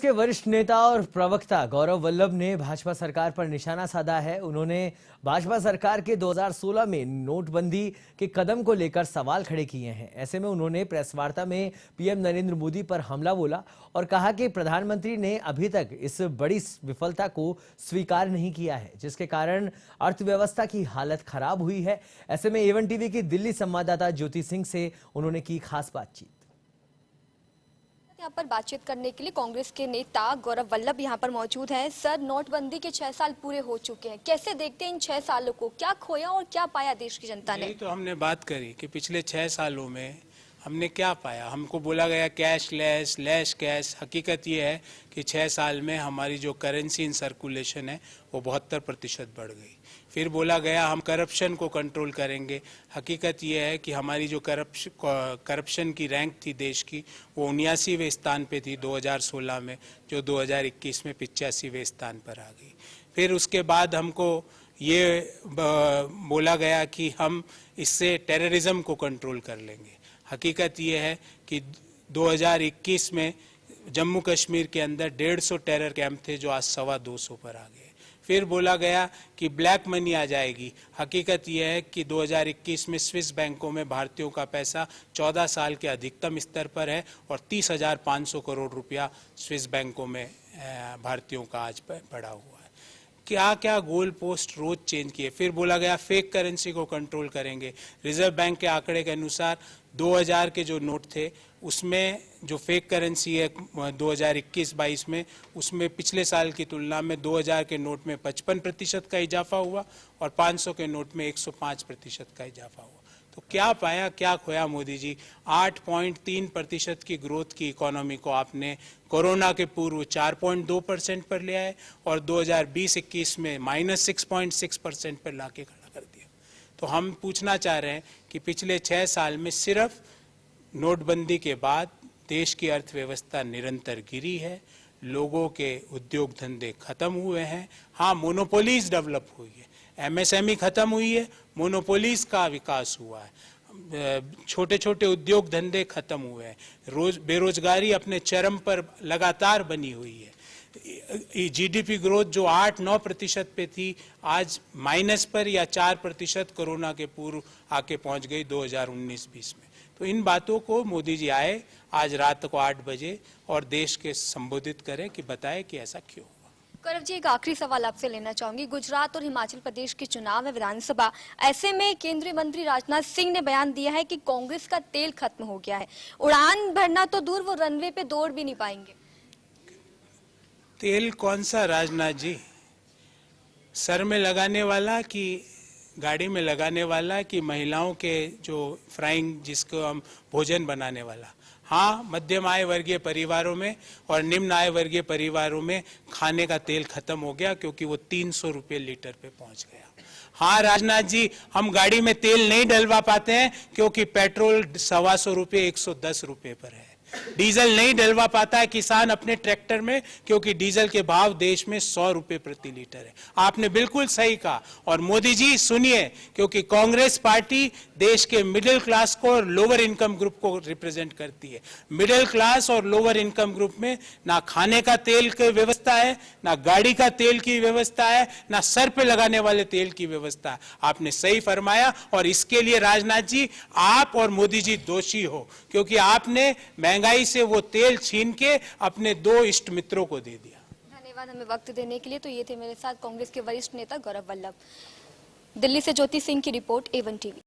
के वरिष्ठ नेता और प्रवक्ता गौरव वल्लभ ने भाजपा सरकार पर निशाना साधा है। उन्होंने भाजपा सरकार के 2016 में नोटबंदी के कदम को लेकर सवाल खड़े किए हैं। ऐसे में उन्होंने प्रेस वार्ता में पीएम नरेंद्र मोदी पर हमला बोला और कहा कि प्रधानमंत्री ने अभी तक इस बड़ी विफलता को स्वीकार नहीं किया है, जिसके कारण अर्थव्यवस्था की हालत खराब हुई है। ऐसे में A1 टीवी की दिल्ली संवाददाता ज्योति सिंह से उन्होंने की खास बातचीत। यहाँ पर बातचीत करने के लिए कांग्रेस के नेता गौरव वल्लभ यहाँ पर मौजूद हैं। सर, नोटबंदी के 6 साल पूरे हो चुके हैं, कैसे देखते हैं इन 6 सालों को? क्या खोया और क्या पाया देश की जनता ने? यही तो हमने बात करी कि पिछले 6 सालों में हमने क्या पाया। हमको बोला गया कैश लेस कैश। हकीकत ये है कि 6 साल में हमारी जो करेंसी इन सर्कुलेशन है वो 72% बढ़ गई। फिर बोला गया हम करप्शन को कंट्रोल करेंगे। हकीकत ये है कि हमारी जो करप्शन की रैंक थी देश की वो 79वें स्थान पे थी 2016 में, जो 2021 में 85वें स्थान पर आ गई। फिर उसके बाद हमको ये बोला गया कि हम इससे टेररिज्म को कंट्रोल कर लेंगे। हकीकत ये है कि 2021 में जम्मू कश्मीर के अंदर 150 टेरर कैंप थे जो आज 225 पर आ गए। फिर बोला गया कि ब्लैक मनी आ जाएगी। हकीकत यह है कि 2021 में स्विस बैंकों में भारतीयों का पैसा 14 साल के अधिकतम स्तर पर है और 30,500 करोड़ रुपया स्विस बैंकों में भारतीयों का आज पड़ा हुआ है। क्या क्या गोल पोस्ट रोज चेंज किए। फिर बोला गया फेक करेंसी को कंट्रोल करेंगे। रिजर्व बैंक के आंकड़े के अनुसार 2000 के जो नोट थे उसमें जो फेक करेंसी है 2021-22 में, उसमें पिछले साल की तुलना में 2000 के नोट में 55% का इजाफा हुआ और 500 के नोट में 105% का इजाफा हुआ। तो क्या पाया क्या खोया मोदी जी? 8.3% की ग्रोथ की इकोनॉमी को आपने कोरोना के पूर्व 4.2% पर ले आए और 2020-21 में -6.6% पर लाके खड़ा कर दिया। तो हम पूछना चाह रहे हैं कि पिछले 6 साल में सिर्फ नोटबंदी के बाद देश की अर्थव्यवस्था निरंतर गिरी है, लोगों के उद्योग धंधे खत्म हुए हैं। हाँ, मोनोपोलीज डेवलप हुई है, MSME खत्म हुई है, मोनोपोलीज का विकास हुआ है, छोटे छोटे उद्योग धंधे खत्म हुए हैं, बेरोजगारी अपने चरम पर लगातार बनी हुई है। GDP ग्रोथ जो 8-9% पे थी आज माइनस पर या 4% कोरोना के पूर्व आके पहुंच गई 2019-20 में। तो इन बातों को मोदी जी आए आज रात को 8 बजे और देश के संबोधित करें कि बताएं कि ऐसा क्यों हुआ। गौरव जी, एक आखिरी सवाल आपसे लेना चाहूंगी। गुजरात और हिमाचल प्रदेश के चुनाव है, विधानसभा। ऐसे में केंद्रीय मंत्री राजनाथ सिंह ने बयान दिया है कि कांग्रेस का तेल खत्म हो गया है। उड़ान भरना तो दूर, वो रनवे पे दौड़ भी नहीं पाएंगे। तेल कौन सा राजनाथ जी? सर में लगाने वाला कि गाड़ी में लगाने वाला कि महिलाओं के जो फ्राइंग जिसको हम भोजन बनाने वाला? हाँ, मध्यम आय वर्गीय परिवारों में और निम्न आय वर्गीय परिवारों में खाने का तेल खत्म हो गया क्योंकि वो 300 रुपये लीटर पे पहुंच गया। हाँ राजनाथ जी, हम गाड़ी में तेल नहीं डलवा पाते हैं क्योंकि पेट्रोल 125 रुपये 110 रुपये पर है। डीजल नहीं डलवा पाता है किसान अपने ट्रैक्टर में क्योंकि डीजल के भाव देश में 100 रुपये प्रति लीटर है। आपने बिल्कुल सही कहा। और मोदी जी सुनिए, क्योंकि कांग्रेस पार्टी देश के मिडिल क्लास को और लोअर इनकम ग्रुप को रिप्रेजेंट करती है। मिडिल क्लास और लोअर इनकम ग्रुप में ना खाने का तेल की व्यवस्था है, ना गाड़ी का तेल की व्यवस्था है, ना सर पे लगाने वाले तेल की व्यवस्था है। आपने सही फरमाया और इसके लिए राजनाथ जी आप और मोदी जी दोषी हो, क्योंकि आपने महंगाई से वो तेल छीन के अपने 2 इष्ट मित्रों को दे दिया। धन्यवाद हमें वक्त देने के लिए। तो ये थे मेरे साथ कांग्रेस के वरिष्ठ नेता गौरव वल्लभ। दिल्ली से ज्योति सिंह की रिपोर्ट, A1 टीवी।